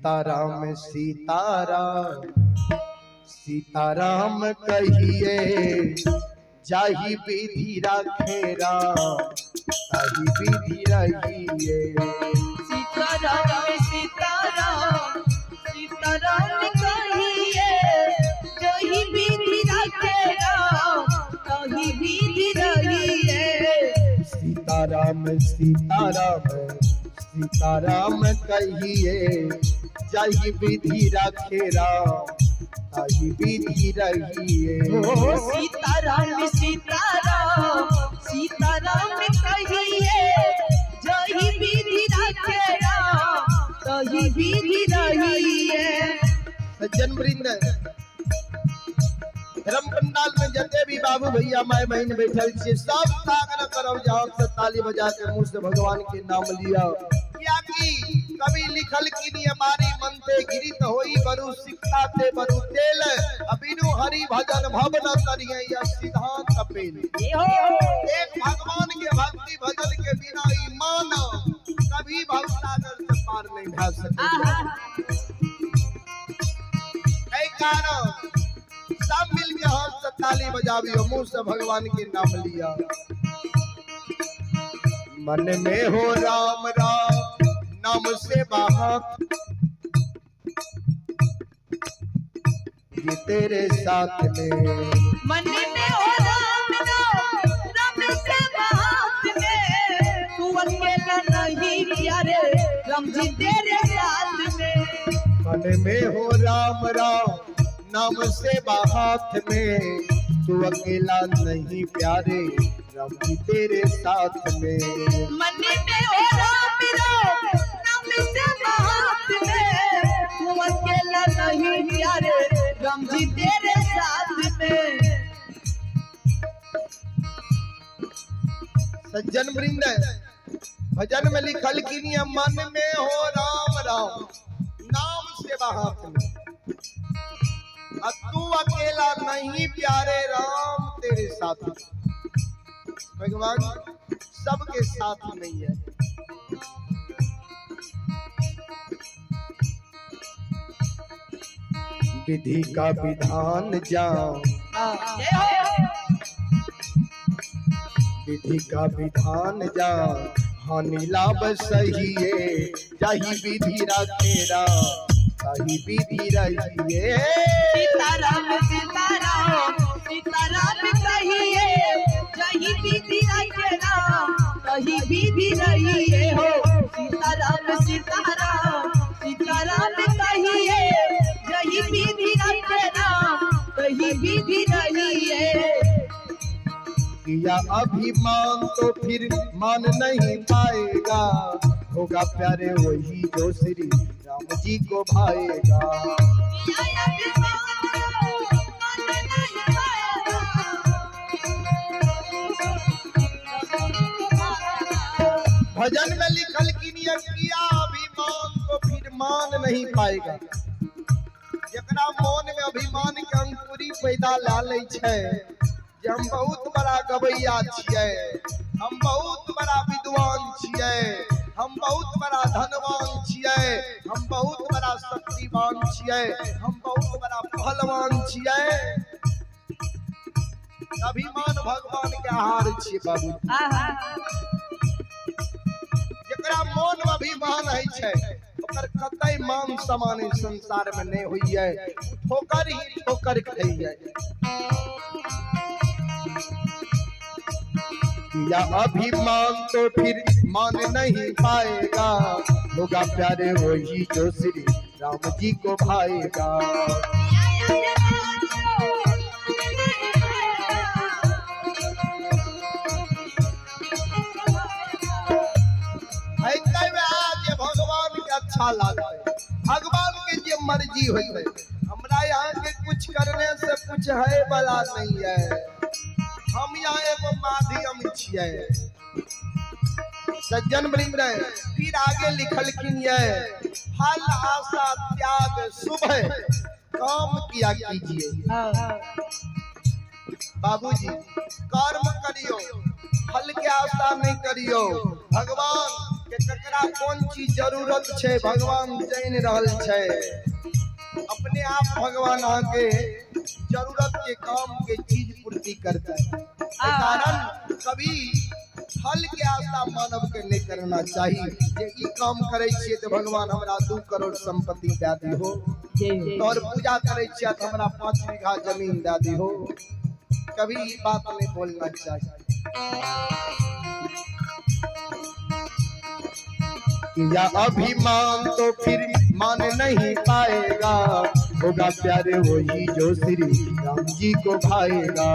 सीताराम सीताराम सीताराम कहिए जाहि विधि राखेरा ताहि विधि रहिए। सीताराम सीताराम सीताराम कहिए जही विधि राखेरा ताहि विधि रहिए। सीताराम सीताराम सीताराम कहिए जाहि विधि राखेरा ताहि विधि रहिए। सीताराम सीताराम सीताराम कहिए जही विधि राखेरा ताहि विधि रहिए। सज्जन वृंद धर्म पंडाल में जते भी बाबू भैया माय बहन बैठल छे सब ताक न करो जहां से ताली बजा के मुंह से भगवान के नाम लिया। क्या की कभी लिखल की नी हमारी मन ते गिरित होई बरु सिक्का ते बरु तेल अबिनु हरि भजन भवन करिए या सिद्धांत अपेल। एक भगवान के भक्ति भजन के बिना ईमान कभी भवसागर से पार नहीं भा सके। कई कारण सब मिल के हाथ से ताली बजावियो मुंह से भगवान के नाम लिया। मन में हो राम राम नाम से बाहर ये तेरे साथ में। मन में हो राम राम से बात में तू अकेला नहीं प्यारे राम जी तेरे साथ में। मन में हो राम राम नाम से बात में तू अकेला नहीं प्यारे राम जी तेरे साथ में। मन में हो राम नाम से बात में तू अकेला नहीं प्यारे राम जी तेरे साथ में। सज्जन वृंद भजन में लिखल की मन में हो राम राम नाम से बात में तू अकेला नहीं प्यारे राम तेरे साथ। भगवान सबके साथ नहीं है। विधि का विधान जाओ विधि का विधान जाओ हानि लाभ सही है जाहि विधि राखेरा ताहि विधि रहिए। सीताराम सीताराम सीताराम कहिए जही विधि राखेरा ताहि विधि रहिए। हो सीताराम सीताराम सीताराम कहिए जही विधि राखेरा ताहि विधि रहिए। किया अभिमान तो फिर मान नहीं पाएगा होगा प्यारे वही जो श्री राम जी को भाएगा। भजन में लिखल की नियत किया अभिमान को फिर मान नहीं पाएगा। जकरा मन में अभिमान के अंकुरी पैदा ला ले छे जे हम बहुत बड़ा गवैया छिए हम बहुत बड़ा विद्वान छिए हम बहुत बड़ा धनवान छिए हम बहुत बड़ा शक्तिवान छिए हम बहुत बड़ा पहलवान छिए। अभिमान भगवान के आहार छिए बाबू। जकरा मन में अभिमान है छे ओकर कतई मान समान संसार में नहीं होई है ठोकर ही ठोकर खाई है। या अभिमान तो फिर मान नहीं पाएगा होगा प्यारे वही जो श्री राम जी को भाएगा। भगवान के अच्छा लागत भगवान के जे मर्जी होते हमरा यहाँ के कुछ करने से कुछ है वाला नहीं है। हम यहाँ एगो माध्यम छिए। सज्जन वृंद फिर आगे लिखल फल आशा त्याग शुभ काम किया कीजिए। बाबूजी कर्म करियो फल के आशा नहीं करियो। भगवान कि ककरा कौन चीज जरूरत छे भगवान जान रहल छे। अपने आप भगवान आके जरूरत के काम के चीज पूर्ति करता है। कारण कभी फल के आशा मानव के नहीं करना चाहिए। जे ई काम करे छिए तो भगवान हमरा 2 करोड़ संपत्ति दे दी हो, तोर पूजा करे छिए तो हमरा 5 बीघा जमीन दे दी हो। कभी ई बात नहीं बोलना चाहिए। या अभिमान तो फिर मान नहीं पाएगा, होगा प्यारे वही जो श्री राम जी को भाएगा।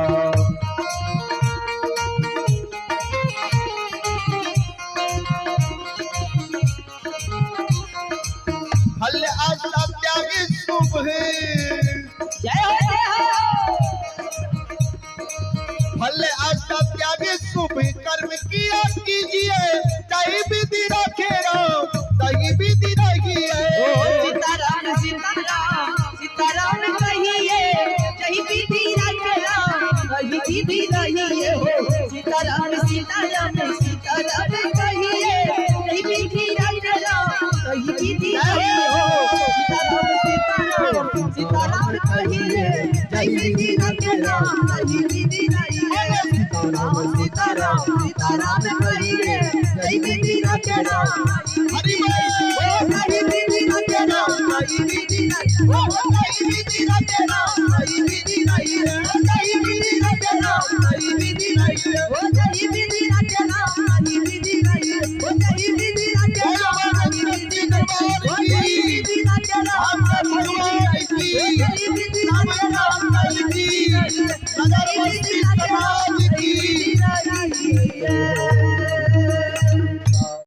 फल आशा त्यागी शुभ है, जय हो जय हो। फल आशा त्यागी शुभ कर्म किया कीजिए, चाहे विधि रखे राम तही विधि रहिए। सीताराम सीताराम सीताराम कहिए, जय विधि रखे राम तही विधि रहिए हो। सीताराम सीताराम सीताराम कहिए, जय विधि रखे राम तही विधि रहिए हो। सीताराम सीताराम सीताराम कहिए, जय विधि रखे राम तही विधि रहिए। सीताराम सीताराम सीताराम कहिए, जय विधि रखे राम हरि बोल। तही विधि रखे राम तही विधि रहिए हो। तही विधि रखे